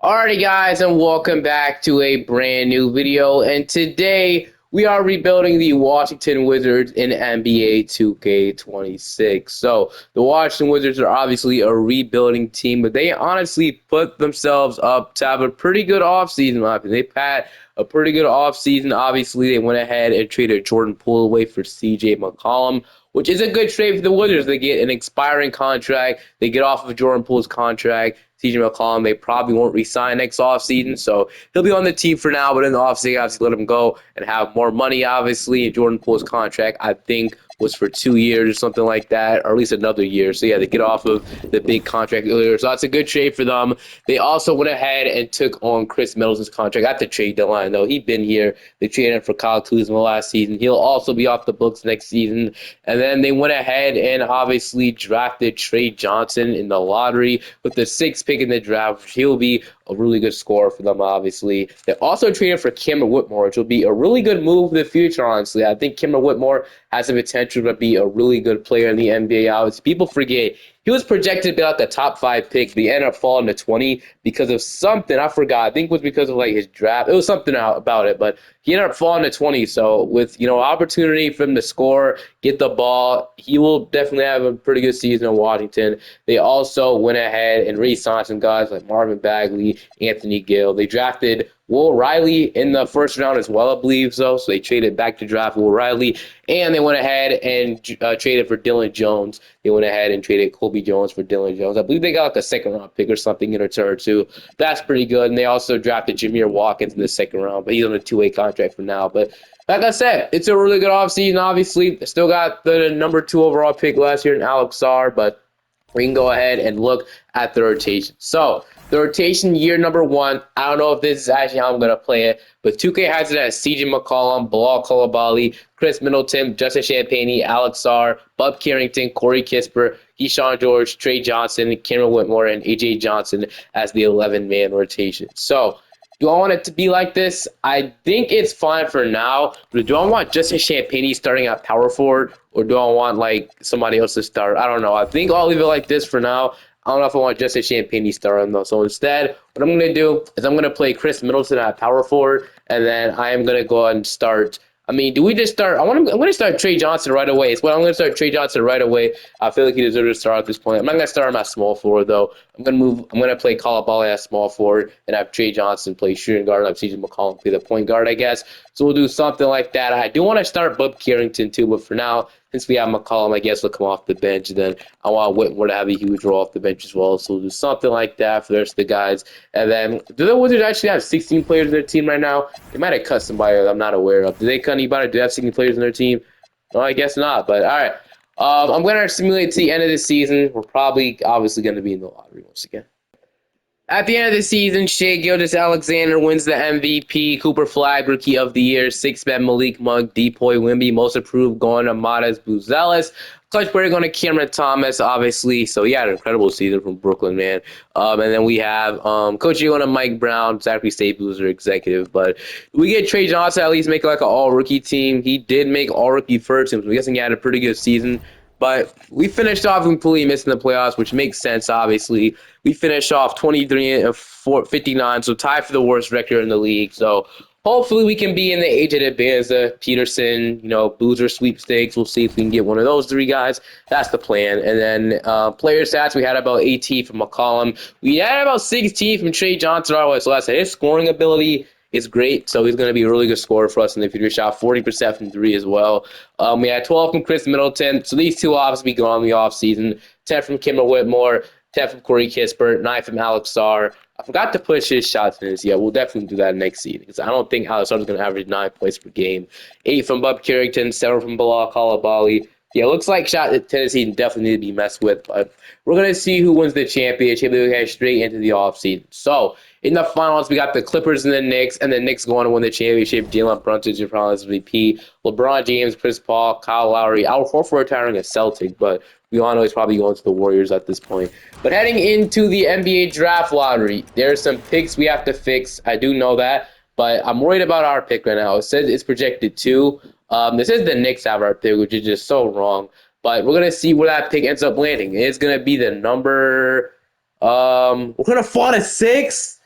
Alrighty guys, and welcome back to a brand new video, and today we are rebuilding the Washington Wizards in NBA 2K26. So the Washington Wizards are obviously a rebuilding team, but they honestly put themselves up to have a pretty good offseason. They've had a pretty good offseason. Obviously, they went ahead and traded Jordan Poole away for CJ McCollum, which is a good trade for the Wizards. They get an expiring contract. They get off of Jordan Poole's contract. CJ McCollum, they probably won't re-sign next offseason, so he'll be on the team for now, but in the offseason, obviously let him go and have more money, obviously. And Jordan Poole's contract, I think, was for 2 years or something like that, or at least another year. So, yeah, they get off of the big contract earlier. So that's a good trade for them. They also went ahead and took on Chris Middleton's contract at the trade deadline, though. He'd been here. They traded him for Kyle Kuzma last season. He'll also be off the books next season. And then they went ahead and obviously drafted Trey Johnson in the lottery with the sixth pick in the draft. He'll be a really good scorer for them, obviously. They also traded for Cameron Whitmore, which will be a really good move in the future, honestly. I think Cameron Whitmore has the potential to be a really good player in the NBA. Obviously, people forget he was projected to be like the top 5 pick, but he ended up falling to 20 because of something. I forgot. I think it was because of like his draft. It was something about it, but he ended up falling to 20. So with opportunity for him to score, get the ball, he will definitely have a pretty good season in Washington. They also went ahead and re-signed some guys like Marvin Bagley, Anthony Gill. They drafted Will Riley in the first round as well, I believe so. So they traded back to draft Will Riley, and they went ahead and traded for Dylan Jones. They went ahead and traded Colby Jones for Dylan Jones. I believe they got like a second-round pick or something in return too. That's pretty good. And they also drafted Jameer Watkins in the second round, but he's on a two-way contract for now. But like I said, it's a really good offseason, obviously. They still got the number 2 overall pick last year in Alex Sarr, but we can go ahead and look at the rotation. So the rotation year number 1, I don't know if this is actually how I'm going to play it, but 2K has it as CJ McCollum, Bilal Coulibaly, Chris Middleton, Justin Champagnie, Alex Sarr, Bub Carrington, Corey Kispert, Keyshawn George, Trey Johnson, Cameron Whitmore, and AJ Johnson as the 11-man rotation. So do I want it to be like this? I think it's fine for now. But do I want Justin Champagnie starting at power forward, or do I want like somebody else to start? I don't know. I think I'll leave it like this for now. I don't know if I want Justin Champagnie starting though. So instead, what I'm going to do is I'm going to play Chris Middleton at power forward, and then I am going to go ahead and start. I mean, do we just start? I'm going to start Trey Johnson right away. It's what I'm going to start Trey Johnson right away. I feel like he deserves to start at this point. I'm not going to start him at small forward though. I'm going to play Coulibaly at small forward and have Trey Johnson play shooting guard, and have CJ McCollum play the point guard, I guess. So we'll do something like that. I do want to start Bub Carrington too, but for now, since we have McCollum, I guess we'll come off the bench. Then I want Whitmore to have a huge role off the bench as well. So we'll do something like that for the rest of the guys. And then, do the Wizards actually have 16 players in their team right now? They might have cut somebody that I'm not aware of. Did they cut anybody? Do they have 16 players in their team? No, I guess not. But all right. I'm going to simulate to the end of the season. We're probably obviously going to be in the lottery once again. At the end of the season, Shai Gilgeous-Alexander wins the MVP, Cooper Flag Rookie of the Year, six-man Malik Monk, Depoy Wimby, most improved going to Matas Buzelis, clutch player going to Cameron Thomas, obviously. So he had an incredible season from Brooklyn, man. And then we have Coach going to Mike Brown, Zachary Staples are executive. But we get Trey Johnson at least make like an all-rookie team. He did make all-rookie first team, so I'm guessing he had a pretty good season. But we finished off completely missing the playoffs, which makes sense, obviously. We finished off 23 and 59, so tied for the worst record in the league. So hopefully we can be in the AJ Banza, Peterson, Boozer sweepstakes. We'll see if we can get one of those 3 guys. That's the plan. And then player stats, we had about 18 from McCollum. We had about 16 from Trey Johnson. So that's his scoring ability is great, so he's going to be a really good scorer for us in the future. Shot 40% from 3 as well. We had 12 from Chris Middleton, so these 2 obviously go on the offseason. 10 from Cameron Whitmore, 10 from Corey Kispert, 9 from Alex Sarr. I forgot to push his shots in this. Yeah, we'll definitely do that next season because I don't think Alex Sarr is going to average 9 points per game. 8 from Bub Carrington, 7 from Bilal Coulibaly. Yeah, it looks like shot at Tennessee definitely need to be messed with, but we're going to see who wins the championship. We head straight into the offseason. So, in the finals, we got the Clippers and the Knicks going to win the championship. Jalen Brunson is your finals MVP. LeBron James, Chris Paul, Kyle Lowry. Al Horford retiring a Celtic, but we all know he's probably going to the Warriors at this point. But heading into the NBA draft lottery, there's some picks we have to fix. I do know that, but I'm worried about our pick right now. It says it's projected 2. This is the Knicks have our pick, which is just so wrong. But we're going to see where that pick ends up landing. It's going to be the number... we're going to fall to 6?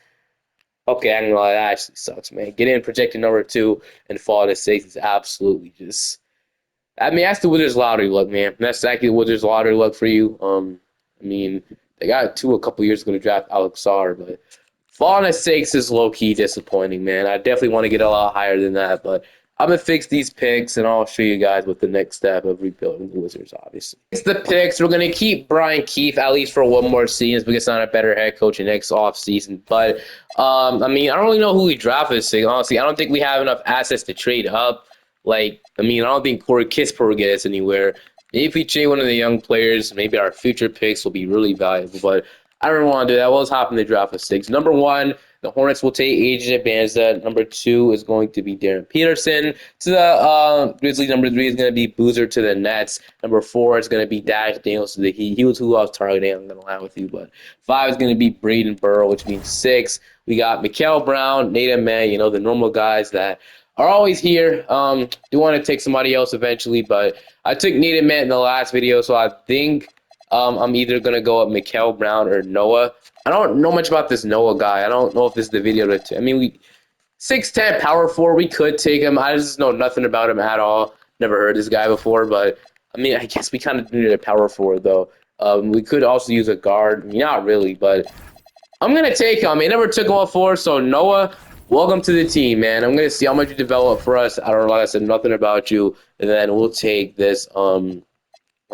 Okay, I'm gonna lie, that actually sucks, man. Getting projected number two and fall to six is absolutely just. I mean, that's the Wizards lottery luck, man. That's exactly the Wizards lottery luck for you. I mean, they got two a couple years ago to draft Alex Sarr, but falling at six is low key disappointing, man. I definitely want to get a lot higher than that, but I'm gonna fix these picks and I'll show you guys what the next step of rebuilding the Wizards, obviously. It's the picks. We're gonna keep Brian Keefe at least for one more season because it's not a better head coach in next off season. But I mean, I don't really know who we drafted this thing. Honestly, I don't think we have enough assets to trade up. Like, I mean, I don't think Corey Kispert will get us anywhere. Maybe if we trade one of the young players, maybe our future picks will be really valuable. But I don't want to do that. We'll just hop in the draft with six. Number one, the Hornets will take Adrian Banza. Number two is going to be Darren Peterson. To the Grizzlies, number three is going to be Boozer to the Nets. Number four is going to be Dash Daniels to the Heat. He was who I was targeting, I'm going to lie with you. But five is going to be Braden Burrow, which means six. We got Mikael Brown, Nate Mann, the normal guys that are always here. Do want to take somebody else eventually, but I took Nate Mann in the last video, so I think I'm either going to go up Mikael Brown or Noah. I don't know much about this Noah guy. I don't know if this is the video I mean, we 6'10", power forward. We could take him. I just know nothing about him at all. Never heard this guy before, but I mean, I guess we kind of needed a power forward though. We could also use a guard. I mean, not really, but I'm gonna take him. I never took him before, so Noah, welcome to the team, man. I'm gonna see how much you develop for us. I don't know, like I said, nothing about you, and then we'll take this. I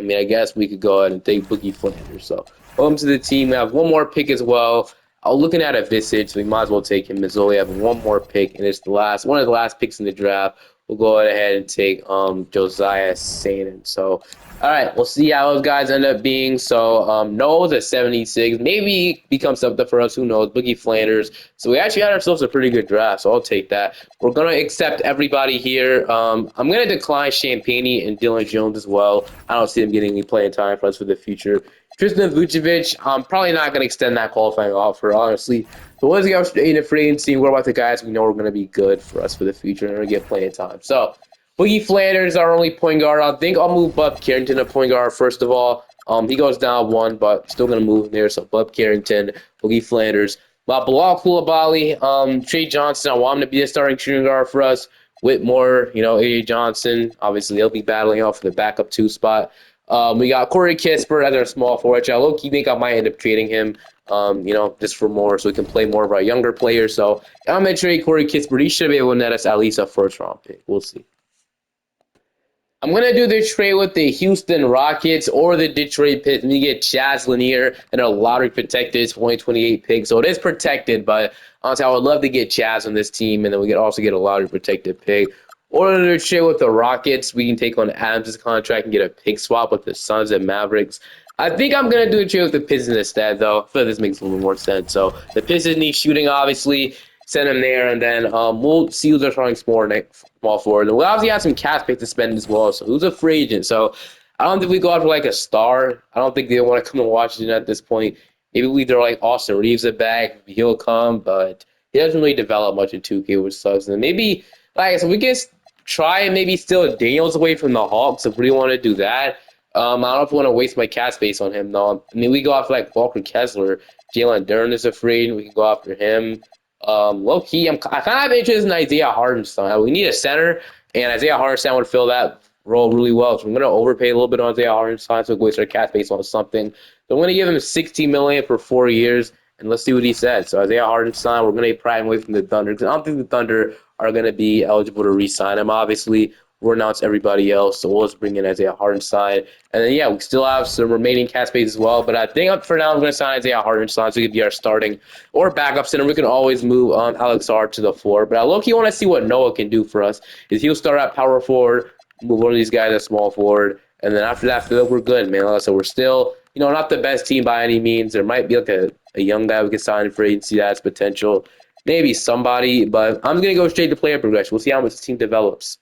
mean, I guess we could go ahead and take Boogie Flanders. So, welcome to the team. We have one more pick as well. I'm looking at a Visage, so we might as well take him as well. We have one more pick, and it's one of the last picks in the draft. We'll go ahead and take Josiah Sanin. So, all right, we'll see how those guys end up being. So, Noah's at 76. Maybe he becomes something for us. Who knows? Boogie Flanders. So, we actually had ourselves a pretty good draft, so I'll take that. We're going to accept everybody here. I'm going to decline Champagny and Dylan Jones as well. I don't see them getting any playing time for us for the future. Tristan Vucevic, I'm probably not going to extend that qualifying offer, honestly. But once we get in a free agency, what about the guys we know are going to be good for us for the future and are going to get playing time? So, Boogie Flanders, our only point guard. I think I'll move Bub Carrington to point guard first of all. He goes down one, but still going to move there. So, Bub Carrington, Boogie Flanders. Bilal Coulibaly, Trey Johnson, I want him to be a starting shooting guard for us. Whitmore, A.J. Johnson, obviously they'll be battling out for the backup two spot. We got Corey Kispert as our small forward, which I low-key think I might end up trading him, just for more so we can play more of our younger players. So I'm going to trade Corey Kispert. He should be able to net us at least a first-round pick. We'll see. I'm going to do the trade with the Houston Rockets or the Detroit Pistons. You get Chaz Lanier and a lottery-protected 2028 pick. So it is protected, but honestly, I would love to get Chaz on this team, and then we could also get a lottery-protected pick. Or the trade with the Rockets, we can take on Adams' contract and get a pick swap with the Suns and Mavericks. I think I'm going to do a trade with the Pistons instead, though. I feel like this makes a little more sense. So the Pistons need shooting, obviously. Send them there, and then we'll see who's our starting small forward. And we'll obviously have some cap space to spend as well. So who's a free agent? So I don't think we go after like a star. I don't think they want to come to Washington at this point. Maybe we throw like Austin Reeves it back. He'll come, but he doesn't really develop much in 2K, which sucks. And maybe, like I said, we can try and maybe steal Daniels away from the Hawks if we want to do that. I don't know if we want to waste my cap space on him, though. I mean, we go after like Walker Kessler. Jalen Duren is a free agent. We can go after him. Low key, I kind of have interest in Isaiah Hartenstein. We need a center, and Isaiah Hartenstein would fill that role really well. So I'm going to overpay a little bit on Isaiah Hartenstein so we waste our cap space on something. So I'm going to give him $16 million for 4 years, and let's see what he says. So Isaiah Hartenstein, we're going to pry him away from the Thunder because I don't think the Thunder are going to be eligible to re-sign him. Obviously, we'll announce everybody else, so we'll just bring in Isaiah Hartenstein. And then, yeah, we still have some remaining cap space as well. But I think for now, I'm going to sign Isaiah Hartenstein so he could be our starting or backup center. We can always move Alex R to the floor. But I low-key want to see what Noah can do for us. Is he'll start at power forward, move one of these guys at small forward, and then after that, I feel like we're good, man. Like I said, we're still, not the best team by any means. There might be like a young guy we can sign for agency that has potential. Maybe somebody, but I'm going to go straight to player progression. We'll see how much the team develops.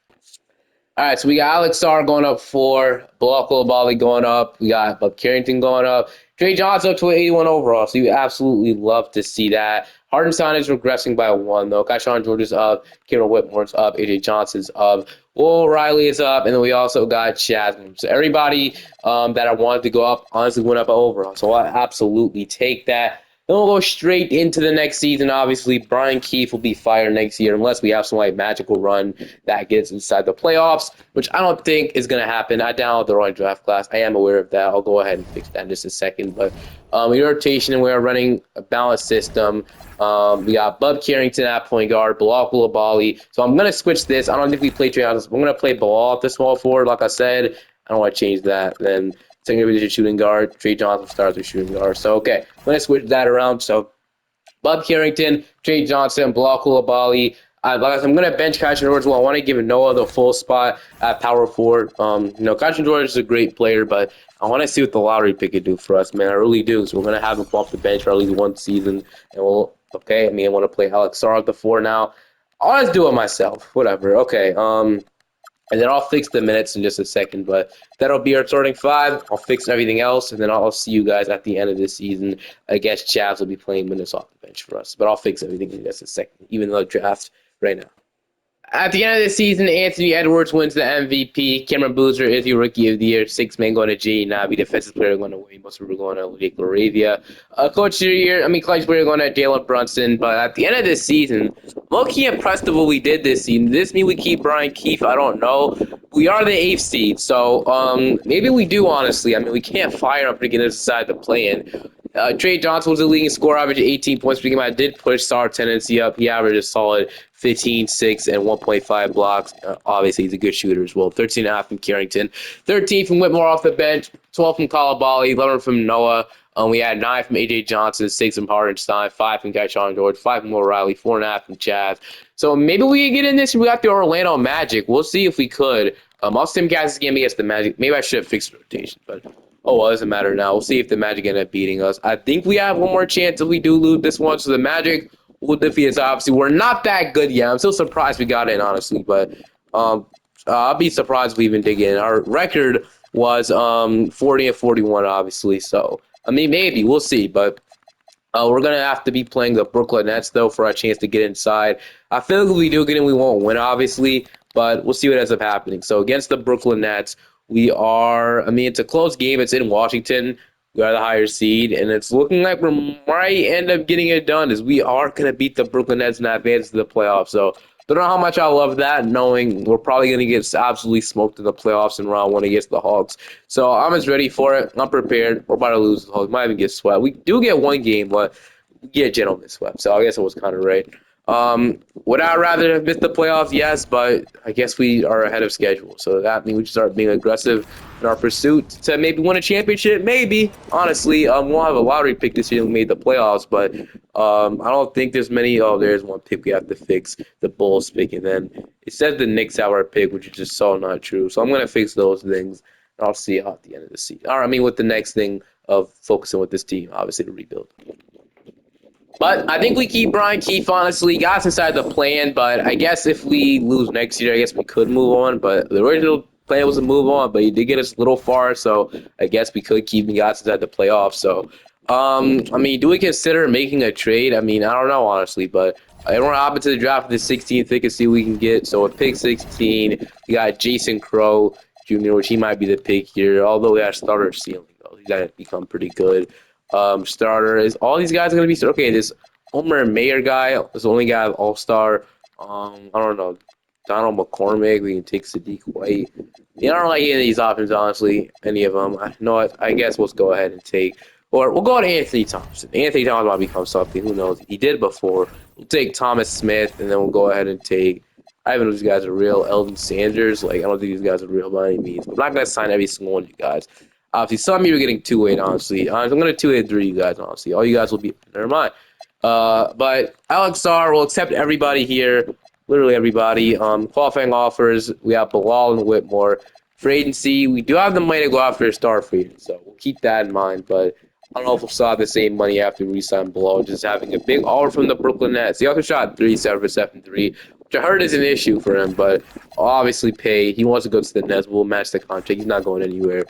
All right, so we got Alex Sarr going up 4, Bilal Coulibaly going up, we got Bub Carrington going up, Trey Johnson up to an 81 overall, so you absolutely love to see that. Hartenstein is regressing by 1, though. Keyshawn George is up, Cameron Whitmore's up, A.J. Johnson's up, Will Riley is up, and then we also got Chasm. So everybody that I wanted to go up honestly went up overall, so I absolutely take that. Then we'll go straight into the next season. Obviously, Brian Keefe will be fired next year unless we have some like magical run that gets inside the playoffs, which I don't think is going to happen. I downloaded the wrong draft class. I am aware of that. I'll go ahead and fix that in just a second. But your rotation, we are running a balanced system. We got Bub Carrington at point guard, Bilal Coulibaly. So I'm going to switch this. I don't think we play Trey Houses. I'm going to play Bilal at the small forward. Like I said, I don't want to change that. Then second position shooting guard, Trey Johnson starts with shooting guard. So, okay, I'm going to switch that around. So, Bub Carrington, Trey Johnson, Bilal Coulibaly. Like I said, I'm going to bench Christian George. Well, I want to give Noah the full spot at power forward. Christian George is a great player, but I want to see what the lottery pick could do for us, man. I really do. So we're going to have him off the bench for at least one season. And I want to play Alex Sarr at the 4 now. I'll just do it myself. Whatever. Okay. And then I'll fix the minutes in just a second, but that'll be our starting 5. I'll fix everything else, and then I'll see you guys at the end of this season. I guess Chavs will be playing minutes off the bench for us, but I'll fix everything in just a second, even though draft right now. At the end of the season, Anthony Edwards wins the MVP. Cameron Boozer is your Rookie of the Year. 6 man going to G. Nabi, defensive player going to Wayne. Most of them going to Jake Laravia. Coach of the Year, clutch player going to Jalen Brunson. But at the end of this season, low-key impressed with what we did this season. Does this mean we keep Brian Keefe? I don't know. We are the 8th seed, so maybe we do, honestly. We can't fire him to get us inside the play-in. Trey Johnson was the leading scorer, averaging 18 points per game. I did push Sarr tendency up. He averaged a solid 15, 6, and 1.5 blocks. Obviously, he's a good shooter as well. 13.5 from Carrington, 13 from Whitmore off the bench, 12 from Coulibaly, 11 from Noah. We had 9 from A.J. Johnson, 6 from Hardenstein, 5 from Keyshawn George, 5 from O'Reilly, 4.5 from Chaz. So maybe we can get in this. We got the Orlando Magic. We'll see if we could. I'll sim guys this game against the Magic. Maybe I should have fixed the rotation, but oh well, it doesn't matter now. We'll see if the Magic end up beating us. I think we have one more chance if we do lose this one. So the Magic will defeat us. Obviously, we're not that good yet. I'm still surprised we got in, honestly, but I'll be surprised if we even dig in. Our record was 40-41, obviously. So maybe we'll see, but. We're going to have to be playing the Brooklyn Nets, though, for our chance to get inside. I feel like if we do get in, we won't win, obviously, but we'll see what ends up happening. So against the Brooklyn Nets, we are, it's a close game. It's in Washington. We are the higher seed, and it's looking like we might end up getting it done, as we are going to beat the Brooklyn Nets and advance to the playoffs. So don't know how much I love that, knowing we're probably going to get absolutely smoked in the playoffs in round 1 against the Hawks. So I'm as ready for it. I'm prepared. We're about to lose the Hawks. Might even get swept. We do get one game, but we get gentlemen swept. So I guess it was kind of right. Would I rather have missed the playoffs? Yes, but I guess we are ahead of schedule. So that means we should start being aggressive in our pursuit to maybe win a championship. Maybe, honestly, we'll have a lottery pick this year. We made the playoffs, but I don't think there's many. Oh, there's one pick we have to fix, the Bulls pick, and then it says the Knicks have our pick, which is just so not true. So I'm gonna fix those things. And I'll see you at the end of the season. All right, with the next thing of focusing with this team, obviously to rebuild. But I think we keep Brian Keefe, honestly. Got us inside the plan, but I guess if we lose next year, I guess we could move on. But the original plan was to move on, but he did get us a little far, so I guess we could keep guys inside the playoffs. So, do we consider making a trade? I don't know, honestly, but everyone hop into the draft with the 16th pick and see what we can get. So with pick 16, we got Jason Crow Jr., which he might be the pick here, although we have starter ceiling, though. He's got to become pretty good. Starter is all these guys are gonna be okay. This Homer Mayer guy is the only guy all-star. I don't know, Donald McCormick. We can take Sadiq White. I don't like any of these options, honestly. Any of them. I guess we'll go ahead and take, or we'll go to Anthony Thompson. Anthony Thompson might become something. Who knows? He did before. We'll take Thomas Smith, and then we'll go ahead and take. I don't know if these guys are real. Eldon Sanders. I don't think these guys are real by any means. But I'm not gonna sign every single one of you guys. Obviously, some of you are getting 2-8, honestly. I'm going to 2-8-3 you guys, honestly. All you guys will be, never mind. But Alex Sarr will accept everybody here, literally everybody. Qualifying offers, we have Bilal and Whitmore. For agency, we do have the money to go after a star free agent, so we'll keep that in mind. But I don't know if we'll still have the same money after we re-sign Bilal, just having a big offer from the Brooklyn Nets. He also shot 7-for-7-3, which I heard is an issue for him, but obviously pay. He wants to go to the Nets. We'll match the contract. He's not going anywhere.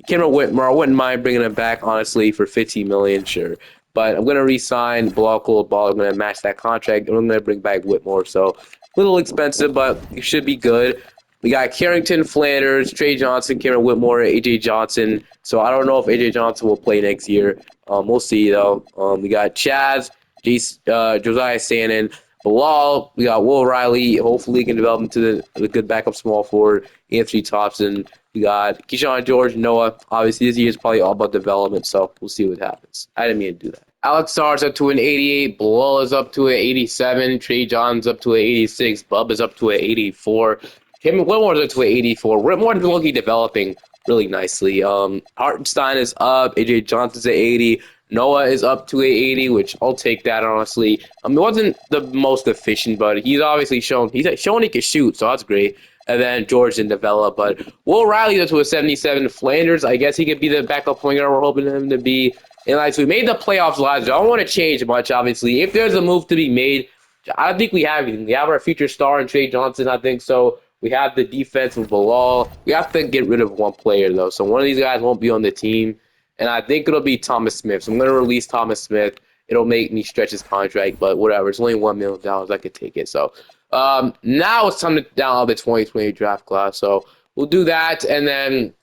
Cameron Whitmore, I wouldn't mind bringing him back, honestly, for $15 million, sure. But I'm going to re-sign Bilal Coulibaly. I'm going to match that contract, and I'm going to bring back Whitmore. So a little expensive, but it should be good. We got Carrington, Flanders, Trey Johnson, Cameron Whitmore, AJ Johnson. So I don't know if AJ Johnson will play next year. We'll see though. We got Chaz, Josiah Sannon, Bilal. We got Will Riley. Hopefully, he can develop into the good backup small forward. Anthony Thompson. We got Keyshawn George, Noah. Obviously, this year is probably all about development, so we'll see what happens. I didn't mean to do that. Alex Sarr's up to an 88. Bilal is up to an 87. Trey John's up to an 86. Bub is up to an 84. Kim Whitmore's up to an 84. Whitmore's been looking developing really nicely. Hartenstein is up. AJ Johnson's at 80. Noah is up to a 80, which I'll take that, honestly. It wasn't the most efficient, but he's obviously shown he can shoot, so that's great. And then George didn't develop, but Will Riley up to a 77. Flanders, I guess he could be the backup point guard we're hoping him to be. And like, so we made the playoffs last year. I don't want to change much, obviously. If there's a move to be made, I think we have anything. We have our future star in Trey Johnson, I think so. We have the defense with Bilal. We have to get rid of one player, though. So one of these guys won't be on the team. And I think it'll be Thomas Smith. So I'm going to release Thomas Smith. It'll make me stretch his contract, but whatever. It's only $1 million. I could take it. So now it's time to download the 2020 draft class. So we'll do that. And then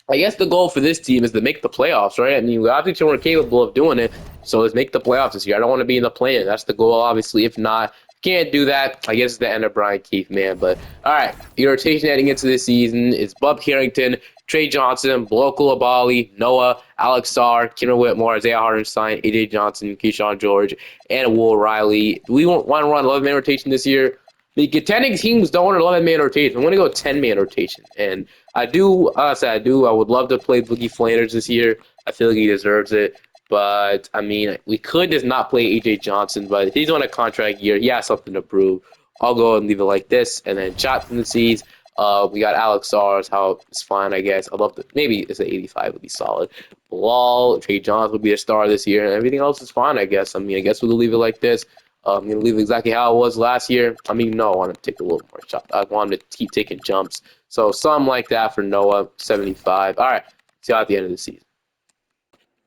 I guess the goal for this team is to make the playoffs, right? I mean, we obviously we're capable of doing it. So let's make the playoffs this year. I don't want to be in the play-in. That's the goal, obviously. If not, can't do that. I guess it's the end of Brian Keefe, man. But, all right, your rotation heading into this season is Bub Carrington, Trey Johnson, Bilal Coulibaly, Noah, Alex Sarr, Cameron Whitmore, Isaiah Hartenstein, AJ Johnson, Keyshawn George, and Will Riley. Do we want to run 11-man rotation this year? The contending teams don't want an 11-man rotation. I'm going to go 10-man rotation. And I would love to play Boogie Flanders this year. I feel like he deserves it. But, I mean, we could just not play A.J. Johnson, but if he's on a contract year, he has something to prove. I'll go and leave it like this. And then shot from the seas, we got Alex Sarr. How it's fine, I guess. I'd love to. Maybe it's an 85 would be solid. Bilal, Trey Johnson would be a star this year, and everything else is fine, I guess. I mean, I guess we'll leave it like this. I'm going to leave it exactly how it was last year. I mean, no, I want to take a little more shot. I want him to keep taking jumps. So something like that for Noah, 75. All right, see you at the end of the season.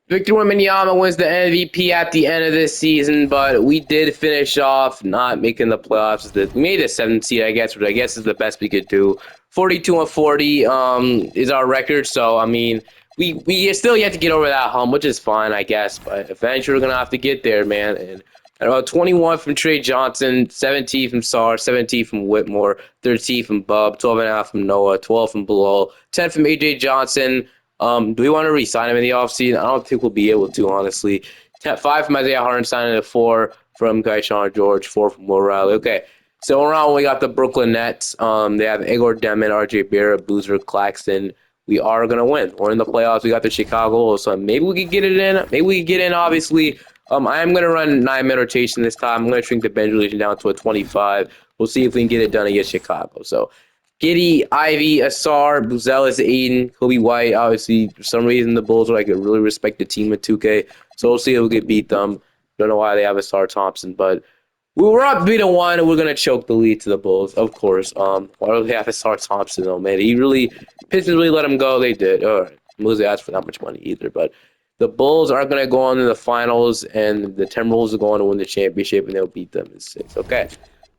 Victor Wembanyama wins the MVP at the end of this season, but we did finish off not making the playoffs. We made a 7th seed, I guess, which I guess is the best we could do. 42-40 is our record, so, I mean, we still yet to get over that hump, which is fine, I guess, but eventually we're going to have to get there, man. And 21 from Trey Johnson, 17 from Sarr, 17 from Whitmore, 13 from Bub, 12.5 from Noah, 12 from Bilal, 10 from AJ Johnson. Do we want to re-sign him in the offseason? I don't think we'll be able to, honestly. 5 from Isaiah Hartenstein and 4 from Keyshawn George, 4 from Will Riley. Okay, so around we got the Brooklyn Nets. They have Igor Demon, RJ Barrett, Boozer, Claxton. We are going to win. We're in the playoffs. We got the Chicago Bulls, so maybe we could get it in. Maybe we could get in, obviously. I am going to run 9-man rotation this time. I'm going to shrink the bench rotation down to a 25. We'll see if we can get it done against Chicago. So, Giddy, Ivy, Asar, Buzelis, Aiden, Kobe White. Obviously, for some reason, the Bulls are like a really respected team at 2K. So we'll see if we can beat them. Don't know why they have Asar Thompson, but we were up 3-1, and we're gonna choke the lead to the Bulls, of course. Why do they have Asar Thompson though, man? Pistons really let him go. They did. All right, I'm losing asked for that much money either, but the Bulls are gonna go on to the finals, and the Timberwolves are going to win the championship, and they'll beat them in 6. Okay.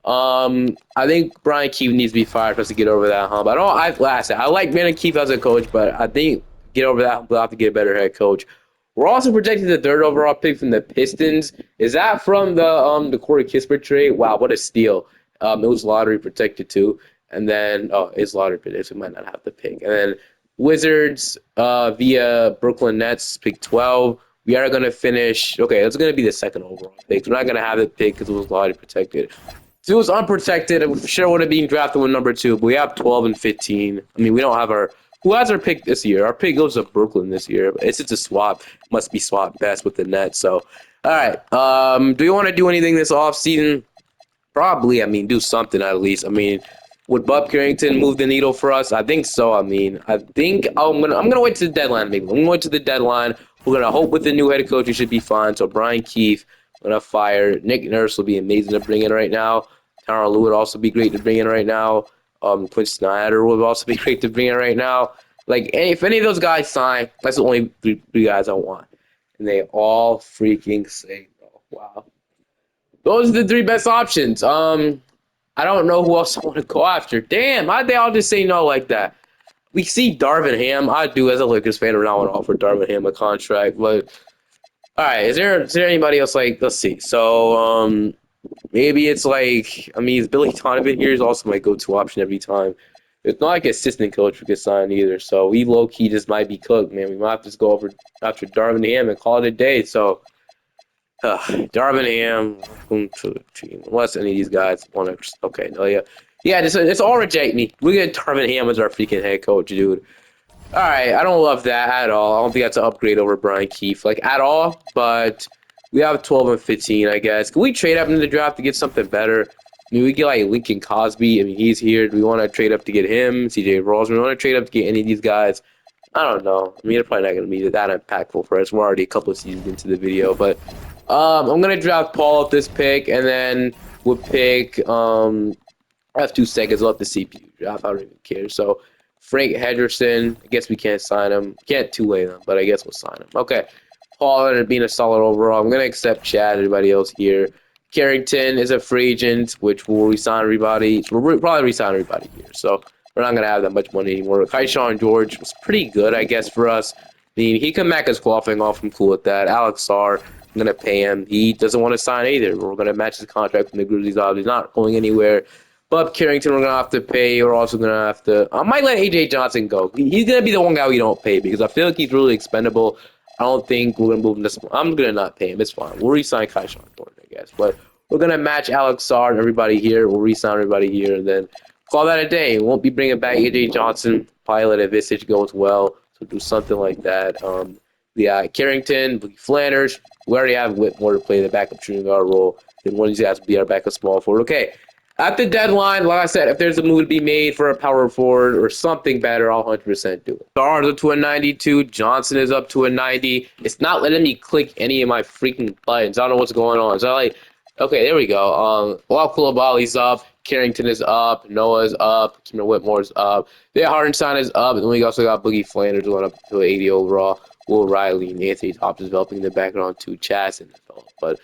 I think Brian Keefe needs to be fired for us to get over that hump. I like Brandon Keefe as a coach, but I think get over that hump, we'll have to get a better head coach. We're also projecting the 3rd overall pick from the Pistons. Is that from the Corey Kispert trade? Wow, what a steal. It was lottery protected too. And then it's lottery protected, so we might not have the pick. And then Wizards via Brooklyn Nets, pick 12. We are going to finish. Okay, it's going to be the 2nd overall pick. We're not going to have the pick because it was lottery protected. If it was unprotected, it sure would have been drafted with number 2, but we have 12 and 15. I mean, we don't have who has our pick this year? Our pick goes to Brooklyn this year. It's just a swap. Must be swapped best with the Nets. So, all right. Do you want to do anything this offseason? Probably. I mean, do something at least. I mean, would Bub Carrington move the needle for us? I think so. I mean, I think I'm gonna wait to the deadline. Maybe I'm gonna wait to the deadline. We're gonna hope with the new head coach, he should be fine. So Brian Keefe, I'm gonna fire. Nick Nurse will be amazing to bring in right now. Tyronn Lue would also be great to bring in right now. Quinn Snyder would also be great to bring in right now. Like, if any of those guys sign, that's the only three guys I want. And they all freaking say no. Wow. Those are the 3 best options. I don't know who else I want to go after. Damn, why'd they all just say no like that? We see Darvin Ham. I do, as a Lakers fan, would not want to offer Darvin Ham a contract. But all right, is there anybody else? Like, let's see. So maybe it's like, I mean, is Billy Donovan here is also my go-to option every time. It's not like assistant coach we could sign either. So we low key just might be cooked, man. We might have to just go over after Darvin Ham and call it a day. So Darvin Ham, welcome to the team. Unless any of these guys want to. Okay, no, yeah. Yeah, it's all reject me. We get Darvin Ham as our freaking head coach, dude. All right, I don't love that at all. I don't think that's an upgrade over Brian Keefe, like, at all. But we have 12 and 15, I guess. Can we trade up in the draft to get something better? I mean, we get, like, Lincoln Cosby. I mean, he's here. Do we want to trade up to get him? CJ Rawls. We want to trade up to get any of these guys? I don't know. I mean, they're probably not going to be that impactful for us. We're already a couple of seasons into the video. But I'm going to draft Paul at this pick, and then we'll pick I have 2 seconds left to CPU draft. I don't even care. So Frank Henderson, I guess we can't sign him. Can't two-way them, but I guess we'll sign him. Okay. Paul ended up being a solid overall. I'm going to accept Chad, everybody else here. Carrington is a free agent, which will resign everybody. We'll probably resign everybody here. So we're not going to have that much money anymore. Kaishawn George was pretty good, I guess, for us. I mean, he come back as qualifying off. I'm cool with that. Alex Sarr, I'm going to pay him. He doesn't want to sign either. We're going to match his contract with the Grizzlies. He's not going anywhere. Bob Carrington, we're going to have to pay. We're also going to have to... I might let A.J. Johnson go. He's going to be the one guy we don't pay because I feel like he's really expendable. I don't think we're going to move him this one. I'm going to not pay him. It's fine. We'll re-sign Kaishawn Gordon, I guess. But we're going to match Alex Sarr and everybody here. We'll re-sign everybody here and then call that a day. We won't be bringing back A.J. Johnson. Probably let Visage go as well. So do something like that. Yeah, Carrington, Flanders. We already have Whitmore to play the backup shooting guard role. Then one of these guys will be our backup small forward. Okay. At the deadline, like I said, if there's a move to be made for a power forward or something better, I'll 100% do it. Starr's up to a 92. Johnson is up to a 90. It's not letting me click any of my freaking buttons. I don't know what's going on. So like, okay, there we go. Koulibaly's up. Carrington is up. Noah's up. Kimmer Whitmore's up. Yeah, Hardenstein is up. And then we also got Boogie Flanders going up to 80 overall. Will Riley and Anthony Thompson developing in the background too. Chaz and develop. But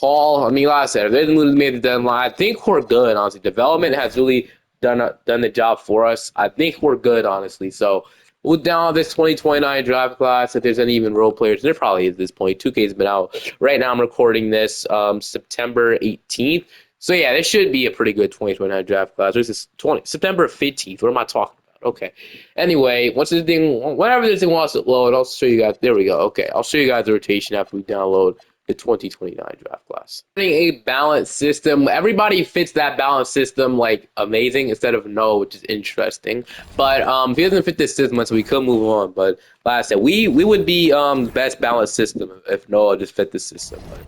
Paul, I mean, like I said, if they didn't made the deadline, I think we're good, honestly. Development has really done the job for us. I think we're good, honestly. So we'll down this 2029 draft class. If there's any even role players, there probably is at this point. 2K's been out. Right now I'm recording this September 18th. So, yeah, this should be a pretty good 2029 draft class. This is September 15th. What am I talking about? Okay. Anyway, whenever this thing wants to load, I'll show you guys. There we go. Okay, I'll show you guys the rotation after we download the 2029 draft class. A balanced system. Everybody fits that balanced system like amazing instead of no, which is interesting. But if he doesn't fit this system, so we could move on. But like I said, we would be the best balanced system if Noah just fit the system. But,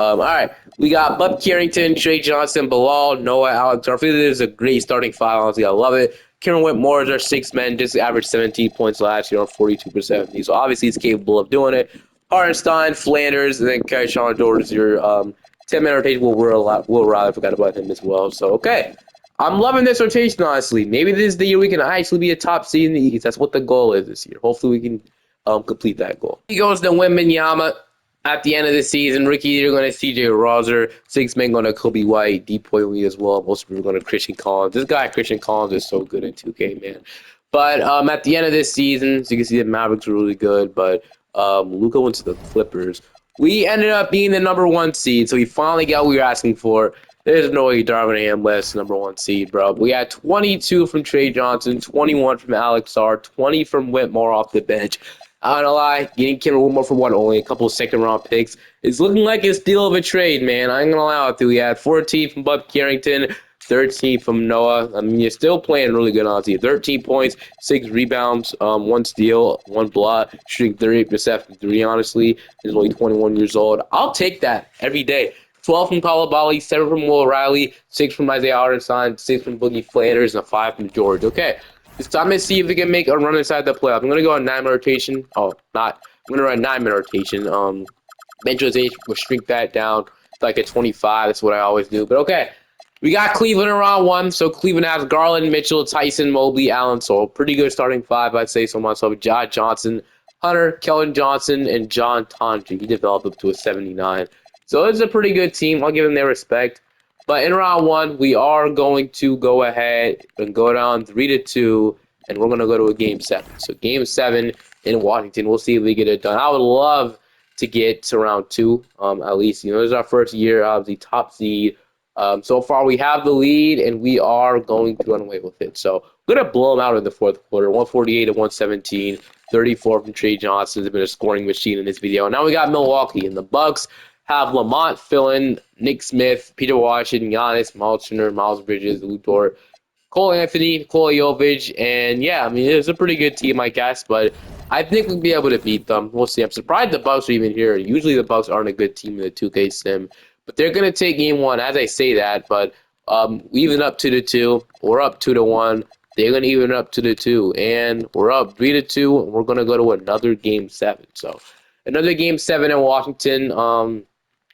all right, we got Bub Carrington, Trey Johnson, Bilal, Noah, Alex. I feel this is a great starting five. Honestly, I love it. Kieran Whitmore is our 6th man, just averaged 17 points last year on 42%. So obviously he's capable of doing it. Hardenstein, Flanders, and then Kaishawn George is your 10-man rotation. Will Riley, I forgot about him as well. So, okay. I'm loving this rotation, honestly. Maybe this is the year we can actually be a top seed in the East. That's what the goal is this year. Hopefully we can complete that goal. He goes to Wembanyama at the end of the season. Ricky, you're going to CJ Rozer. 6 men going to Kobe White, Depoy Lee as well. Most people are going to Christian Collins. This guy, Christian Collins, is so good in 2K, man. But at the end of this season, so you can see the Mavericks are really good, but Luka went to the Clippers. We ended up being the number 1 seed, so we finally got what we were asking for. There's no way Darvin Ham less number 1 seed, bro. We had 22 from Trey Johnson, 21 from Alex Sarr, 20 from Whitmore off the bench. I don't lie, getting Kimmer Whitmore for what, only a couple of second-round picks. It's looking like a steal of a trade, man. I ain't gonna lie with you. We had 14 from Bub Carrington, 13 from Noah. I mean, you're still playing really good, honestly. 13 points, 6 rebounds, 1 steal, 1 block, shooting 38% from 3, honestly. He's only 21 years old. I'll take that every day. 12 from Koulibaly, 7 from Will Riley, 6 from Isaiah Hartenstein, 6 from Boogie Flanders, and 5 from George. Okay, it's time to see if we can make a run inside the playoffs. I'm going to go on 9-man rotation. Oh, not. I'm going to run 9-man rotation. Bench rotation, we'll shrink that down to like a 25. That's what I always do. But okay. We got Cleveland in round 1, so Cleveland has Garland, Mitchell, Tyson, Mobley, Allen. So pretty good starting 5, I'd say so myself. Josh Johnson, Hunter, Keldon Johnson, and John Tonji. He developed up to a 79. So it's a pretty good team. I'll give them their respect. But in round one, we are going to go ahead and go down 3-2, and we're gonna go to a game seven. So game seven in Washington. We'll see if we get it done. I would love to get to round two. At least this is our first year of the top seed. So far we have the lead, and we are going to run away with it. So we're gonna blow them out in the fourth quarter, 148 to 117. 34 from Trey Johnson has been a scoring machine in this video. Now we got Milwaukee, and the Bucks have Lamont Filling, Nick Smith, Peter Washington, Giannis, Miles Turner, Miles Bridges, Lou Dort, Cole Anthony, Nikola Jovic, and yeah, I mean it's a pretty good team, I guess, but I think we'll be able to beat them. We'll see. I'm surprised the Bucks are even here. Usually the Bucks aren't a good team in the 2K sim, but they're gonna take game one. As I say that, but we even up 2-2. We're up 2-1. They're gonna even up 2-2, and we're up 3-2. And we're gonna go to another game seven. So another game seven in Washington.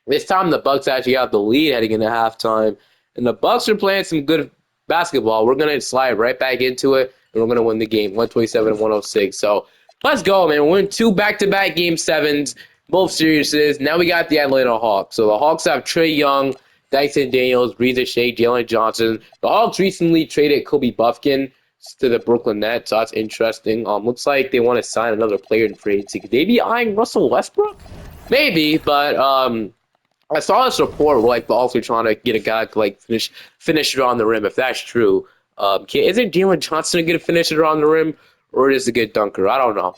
This time the Bucks actually have the lead heading into halftime, and the Bucks are playing some good basketball. We're gonna slide right back into it, and we're gonna win the game, 127-106. So let's go, man. We're in two back-to-back game sevens, both series. Now we got the Atlanta Hawks. So the Hawks have Trae Young, Dyson Daniels, Reza Shea, Jalen Johnson. The Hawks recently traded Kobe Buffkin to the Brooklyn Nets, so that's interesting. Looks like they want to sign another player in free agency. Could they be eyeing Russell Westbrook? Maybe, but I saw this report where like the Hawks are trying to get a guy to like finish it on the rim. If that's true, isn't Jalen Johnson a good finisher on the rim, or is a good dunker? I don't know.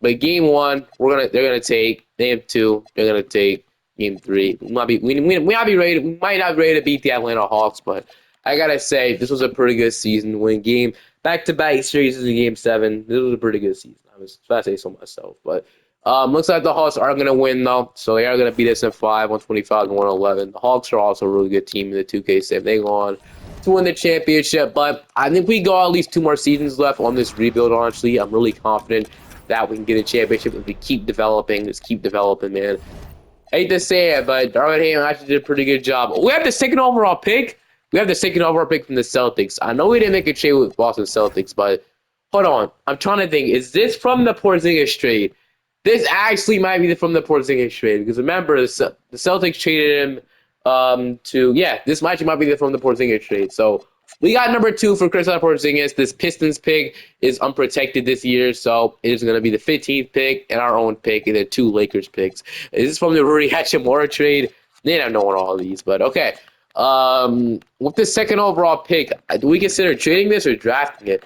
But game one, they're gonna take game two. They're gonna take game three. We might not be ready. We might not be ready to beat the Atlanta Hawks, but I gotta say this was a pretty good season. Win game back-to-back series in game seven. This was a pretty good season. I was about to say so myself, but. Looks like the Hawks are going to win, though. So they are going to beat us in 5, 125 to 111. The Hawks are also a really good team in the 2K sim. They go on to win the championship. But I think we got at least 2 more seasons left on this rebuild, honestly. I'm really confident that we can get a championship if we keep developing. Just keep developing, man. I hate to say it, but Darvin Ham actually did a pretty good job. We have the second overall pick. We have the second overall pick from the Celtics. I know we didn't make a trade with Boston Celtics, but hold on. I'm trying to think. Is this from the Porzingis trade? This actually might be from the Porzingis trade because remember the Celtics traded him this might be from the Porzingis trade. So we got number 2 for Kristaps Porzingis. This Pistons pick is unprotected this year, so it is going to be the 15th pick and our own pick and then 2 Lakers picks. Is this from the Rui Hachimura trade? They don't know all of these, but okay. With the second overall pick, do we consider trading this or drafting it?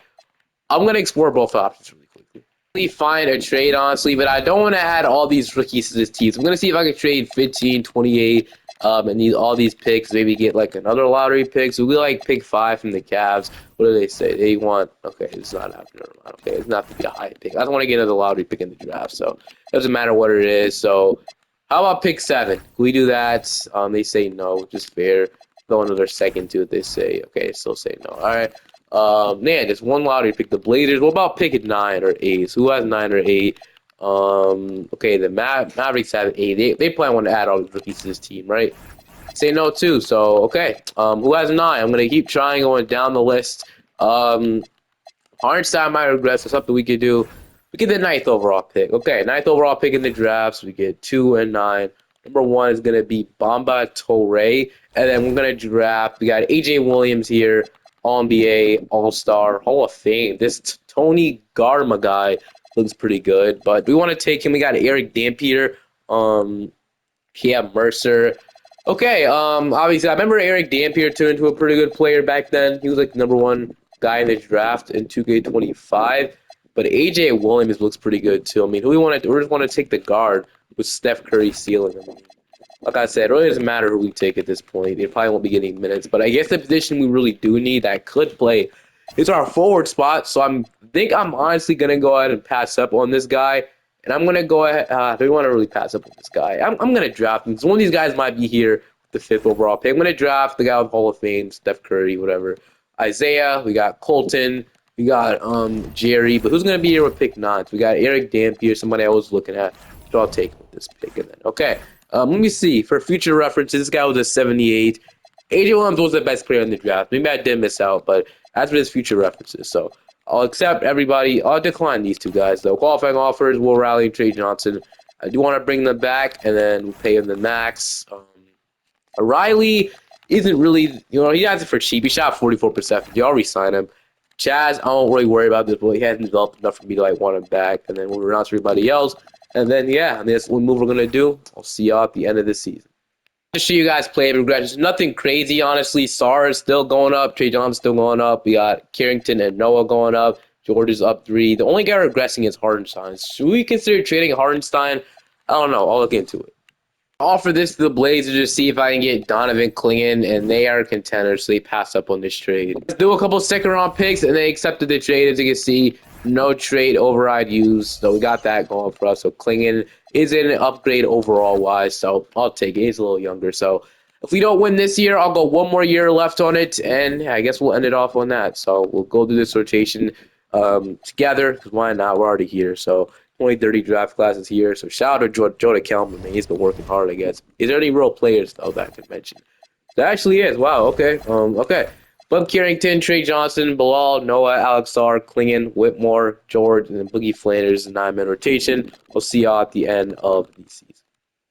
I'm going to explore both options really quickly. Find a trade, honestly, but I don't want to add all these rookies to this team. So I'm going to see if I can trade 15, 28, and all these picks. Maybe get like another lottery pick. So we like pick 5 from the Cavs. What do they say? They want, okay, it's not happening. Okay, it's not to be a high pick. I don't want to get another lottery pick in the draft, so it doesn't matter what it is. So how about pick 7? Can we do that? They say no, which is fair. Go another second to it. They say, okay, still say no. All right. Man, just one lottery pick. The Blazers. What about picking 9 or 8? So who has 9 or 8? Okay, the Mavericks have 8. They probably want to add all the rookies to this team, right? Say no too. So okay. Who has 9? I'm gonna keep trying going down the list. Hardenstein might regress. That's something we could do. We get the 9th overall pick. Okay, 9th overall pick in the drafts. We get 2 and 9. Number 1 is gonna be Bamba Toure, and then we're gonna draft. We got AJ Williams here. All-NBA, All-Star, Hall of Fame. This Tony Garma guy looks pretty good, but we want to take him. We got Eric Dampier, Mercer. Okay, obviously, I remember Eric Dampier turned into a pretty good player back then. He was like the number 1 guy in the draft in 2K25, but AJ Williams looks pretty good too. I mean, we just want to take the guard with Steph Curry ceiling. I mean, like I said, it really doesn't matter who we take at this point. They probably won't be getting minutes. But I guess the position we really do need that could play is our forward spot. So I think I'm honestly going to go ahead and pass up on this guy. And I'm going to go ahead. I don't want to really pass up on this guy. I'm going to draft him. So one of these guys might be here with the 5th overall pick. I'm going to draft the guy with Hall of Fame, Steph Curry, whatever. Isaiah. We got Colton. We got Jerry. But who's going to be here with pick 9? So we got Eric Dampier, somebody I was looking at. So I'll take with this pick. And then, okay. Let me see. For future references, this guy was a 78. AJ Williams was the best player in the draft. Maybe I did miss out, but as for his future references, so I'll accept everybody. I'll decline these 2 guys, though. Qualifying offers, Will Riley and Trey Johnson. I do want to bring them back, and then we'll pay him the max. Riley isn't really, he has it for cheap. He shot 44%. You already signed him. Chaz, I don't really worry about this, but he hasn't developed enough for me to like want him back. And then we'll announce everybody else. And then yeah, that's what move we're gonna do. I'll see y'all at the end of the season. To show you guys play regressions. Nothing crazy, honestly. Sar is still going up. Trey Johnson's still going up. We got Carrington and Noah going up. George is up 3. The only guy regressing is Hardenstein. Should we consider trading Hardenstein? I don't know. I'll look into it. Offer this to the Blazers to see if I can get Donovan Clingan, and they are contenders, so they pass up on this trade. Let's do a couple second-round picks, and they accepted the trade. As you can see, no trade override used, so we got that going for us. So Clingan is an upgrade overall-wise, so I'll take it. He's a little younger, so if we don't win this year, I'll go one more year left on it, and I guess we'll end it off on that. So we'll go through this rotation together, because why not? We're already here, so 2030 draft classes here. So shout out to Joe Kelman, man. He's been working hard, I guess. Is there any real players, though, that I can mention? There actually is. Wow, okay. Okay. Bub Carrington, Trey Johnson, Bilal, Noah, Alex Sar, Clingan, Whitmore, George, and then Boogie Flanders, 9-man rotation. We'll see y'all at the end of the season.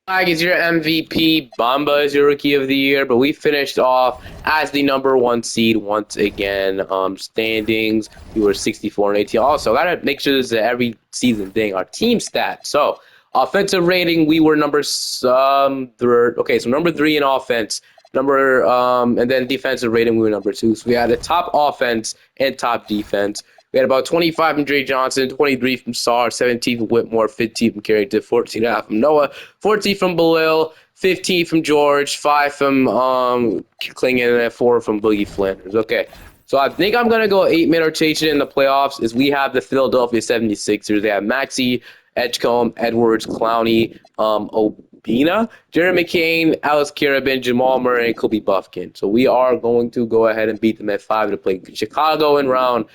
Flag is your MVP. Bamba is your Rookie of the Year, but we finished off as the #1 seed once again. Standings, we were 64 and 18. Also, gotta make sure this is an every season thing. Our team stats. So, offensive rating, we were third. Okay, so number 3 in offense. And then defensive rating, we were number 2. So we had a top offense and top defense. We had about 25 from Dre Johnson, 23 from Sar, 17 from Whitmore, 15 from Carrington, 14.5 from Noah, 14 from Belil, 15 from George, 5 from Clingan, and 4 from Boogie Flanders. Okay, so I think I'm going to go 8-man rotation in the playoffs. Is we have the Philadelphia 76ers. They have Maxey, Edgecombe, Edwards, Clowney, Obina, Jared McCain, Alex Carabin, Jamal Murray, and Kobe Buffkin. So we are going to go ahead and beat them at 5 to play Chicago in round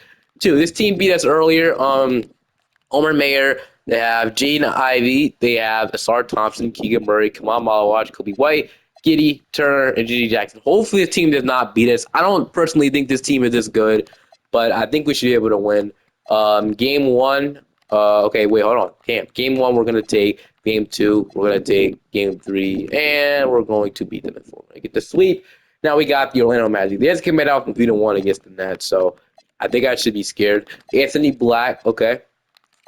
2. This team beat us earlier. Omer Mayer. They have Jaden Ivey. They have Asar Thompson, Keegan Murray, Kamal Malawaj, Kobe White, Giddy, Turner, and Gigi Jackson. Hopefully, this team does not beat us. I don't personally think this team is this good, but I think we should be able to win. Game 1. Okay, wait, hold on. Damn. Game 1, we're going to take. Game 2, we're going to take. Game 3, and we're going to beat them in 4. We're going to get the sweep. Now we got the Orlando Magic. They just came out from 3-1 against the Nets, so I think I should be scared. Anthony Black, okay.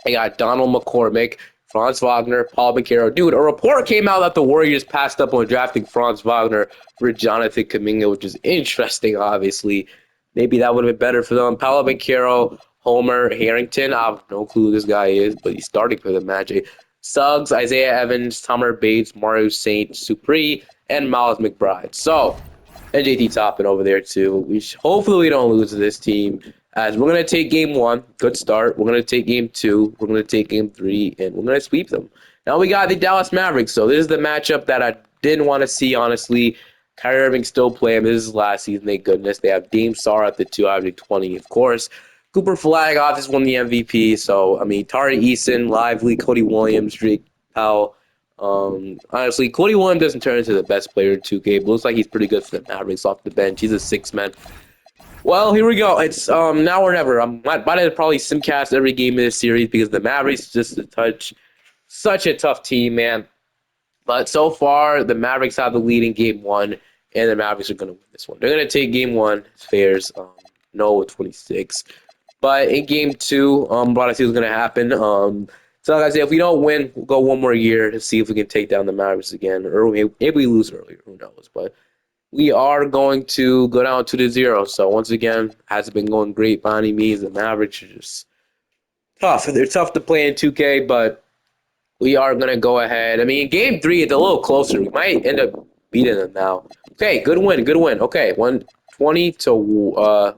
I got Donald McCormick, Franz Wagner, Paul McCarroll. Dude, a report came out that the Warriors passed up on drafting Franz Wagner for Jonathan Kuminga, which is interesting, obviously. Maybe that would have been better for them. Paolo McCarroll, Homer Harrington. I have no clue who this guy is, but he's starting for the Magic. Suggs, Isaiah Evans, Summer Bates, Mario Saint, Supri, and Miles McBride. So, and JT Toppin over there too. Hopefully we don't lose to this team. As we're gonna take game 1, good start. We're gonna take game 2. We're gonna take game 3, and we're gonna sweep them. Now we got the Dallas Mavericks. So this is the matchup that I didn't want to see, honestly. Kyrie Irving still playing. This is last season. Thank goodness. They have Dame Sar at the 2, averaging 20, of course. Cooper Flag obviously won the MVP. So I mean, Tari Eason, Lively, Cody Williams, Drake Powell. Honestly, Cody Williams doesn't turn into the best player in 2K, but looks like he's pretty good for the Mavericks off the bench. He's a 6-man. Well, here we go. It's now or never. I'm about to probably simcast every game in this series because the Mavericks just such a tough team, man. But so far, the Mavericks have the lead in game 1, and the Mavericks are going to win this one. They're going to take game 1. It's fairs. No 26. But in game 2, what I see is going to happen. So like I said, if we don't win, we'll go one more year to see if we can take down the Mavericks again. Or maybe we lose earlier. Who knows? But we are going to go down 2-0. So once again, hasn't been going great by any means. The Mavericks are just tough. They're tough to play in 2K, but we are going to go ahead. I mean, game 3, it's a little closer. We might end up beating them now. Okay, good win. Okay, 120 to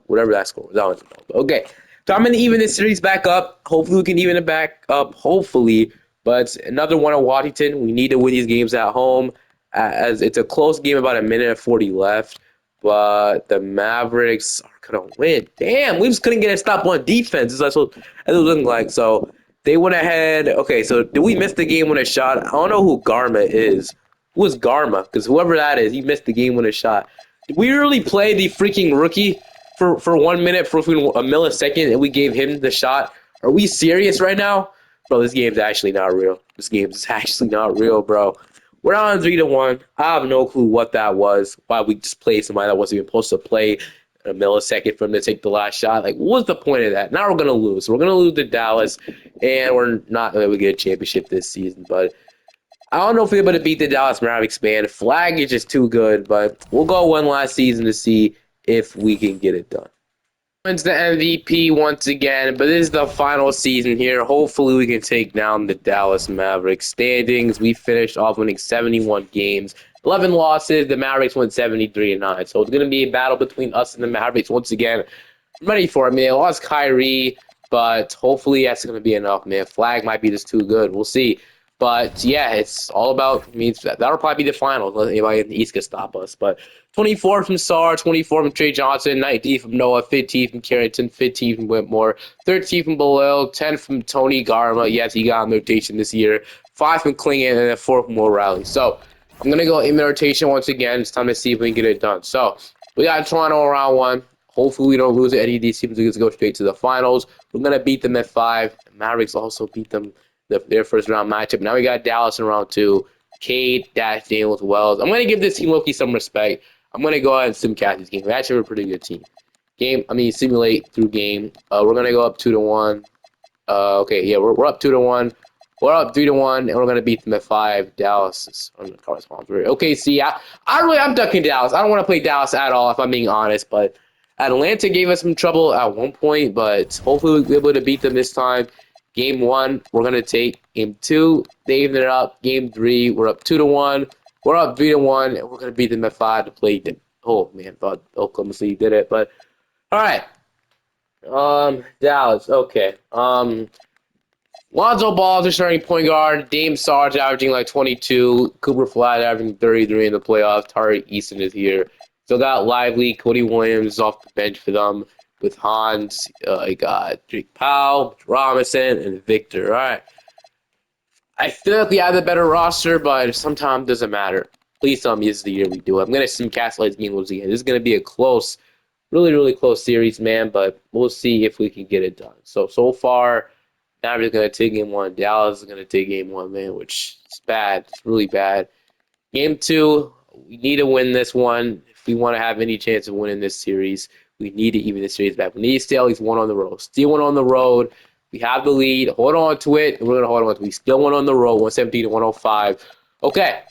whatever that score was. Okay. So I'm going to even this series back up. Hopefully we can even it back up. Hopefully. But another one at Washington. We need to win these games at home. As it's a close game, about a minute and 40 left. But the Mavericks are going to win. Damn, we just couldn't get a stop on defense. That's what it was looking like. So they went ahead. Okay, so did we miss the game with a shot? I don't know who Garma is. Who is Garma? Because whoever that is, he missed the game with a shot. Did we really play the freaking rookie for 1 minute, for a millisecond, and we gave him the shot? Are we serious right now? Bro, this game's actually not real. This game's actually not real, bro. We're on 3-1. I have no clue what that was. Why we just played somebody that wasn't even supposed to play a millisecond for him to take the last shot. Like, what was the point of that? Now we're gonna lose. We're gonna lose to Dallas, and we're not gonna get a championship this season. But I don't know if we're able to beat the Dallas Mavericks, man. Flag is just too good. But we'll go one last season to see if we can get it done. Wins the MVP once again, but this is the final season here. Hopefully, we can take down the Dallas Mavericks. Standings, we finished off winning 71 games, 11 losses. The Mavericks went 73-9. So it's going to be a battle between us and the Mavericks once again. I'm ready for it, man. They lost Kyrie, but hopefully that's going to be enough, man. Flag might be just too good. We'll see. But yeah, it's all about means that'll probably be the final. Anybody in the East can stop us. But 24 from Sarr, 24 from Trey Johnson, 19 from Noah, 15 from Carrington, 15 from Whitmore, 13 from Belisle, 10 from Tony Garma. Yes, he got in rotation this year. 5 from Klingon, and then 4 from Will Riley. So I'm gonna go in rotation once again. It's time to see if we can get it done. So we got Toronto in round 1. Hopefully we don't lose it. Any of these teams are going to go straight to the finals. We're going to beat them at 5. Mavericks also beat them their first round matchup. Now we got Dallas in round 2. Cade, Dash, Daniels, Wells. I'm going to give this team Loki some respect. I'm going to go ahead and simcast this game. We actually have a pretty good team. Simulate through game. We're going to go up 2-1. Okay, yeah, we're up 2-1. We're up 3-1, and we're gonna beat them at 5. Dallas is on the correspondence. Okay, see, I'm ducking Dallas. I don't want to play Dallas at all, if I'm being honest. But Atlanta gave us some trouble at one point, but hopefully we'll be able to beat them this time. Game 1, we're gonna take. Game 2, they even it up. Game 3, we're up 2-1. We're up 3-1, and we're gonna beat them at 5 to play. Oh man, thought Oklahoma City did it, but all right. Dallas. Okay. Lonzo Ball's a starting point guard. Dame Sarge averaging like 22. Cooper Flag averaging 33 in the playoffs. Tari Easton is here. Still got Lively. Cody Williams is off the bench for them with Hans. I got Drake Powell, Robinson, and Victor. All right. I feel like we have the better roster, but sometimes it doesn't matter. Please tell me this is the year we do it. I'm going to sim Castlights game once again. This is going to be a close, really, really close series, man, but we'll see if we can get it done. So far, Mavericks going to take game 1. Dallas is going to take game 1, man, which is bad. It's really bad. Game 2, we need to win this one. If we want to have any chance of winning this series, we need to even the series back. We need to stay at least 1 on the road. Still 1 on the road. We have the lead. Hold on to it. And we're going to hold on to it. We still 1 on the road, 117-105. Okay.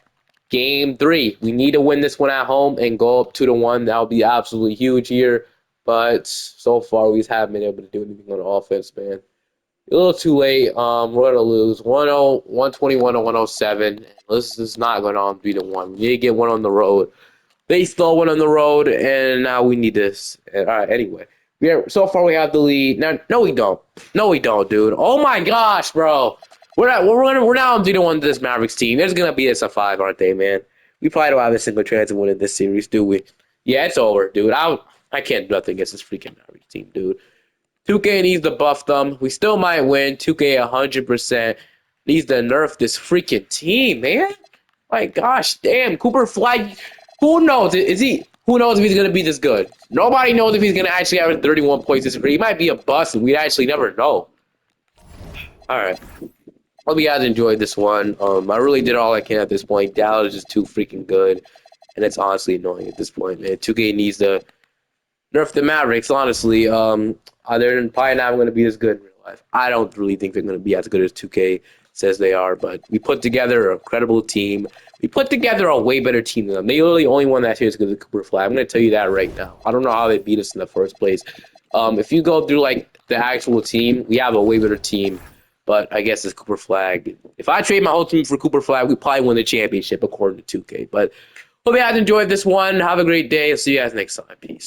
Game 3. We need to win this one at home and go up 2-1. That would be absolutely huge here. But so far, we just haven't been able to do anything on offense, man. A little too late. We're going to lose 1-0, 121-107. This is not going on 3-1. We need to get 1 on the road. They still went on the road, and now we need this. All right, anyway. So far, we have the lead. No, we don't. No, we don't, dude. Oh, my gosh, bro. We're now on 3-1 to this Mavericks team. There's going to be a 5, aren't they, man? We probably don't have a single chance of winning this series, do we? Yeah, it's over, dude. I can't do nothing against this freaking Mavericks team, dude. 2K needs to buff them. We still might win. 2K 100% needs to nerf this freaking team, man. My gosh, damn. Cooper Flag. Who knows? Who knows if he's going to be this good? Nobody knows if he's going to actually average 31 points this year. He might be a bust, and we'd actually never know. All right. Hope you guys enjoyed this one. I really did all I can at this point. Dallas is just too freaking good, and it's honestly annoying at this point, man. 2K needs to nerf the Mavericks, honestly. They're probably not going to be as good in real life. I don't really think they're going to be as good as 2K says they are, but we put together a credible team. We put together a way better team than them. They literally only won that series because of Cooper Flag. I'm going to tell you that right now. I don't know how they beat us in the first place. If you go through like the actual team, we have a way better team, but I guess it's Cooper Flag. If I trade my whole team for Cooper Flag, we probably win the championship according to 2K. But hope you guys enjoyed this one. Have a great day. I'll see you guys next time. Peace.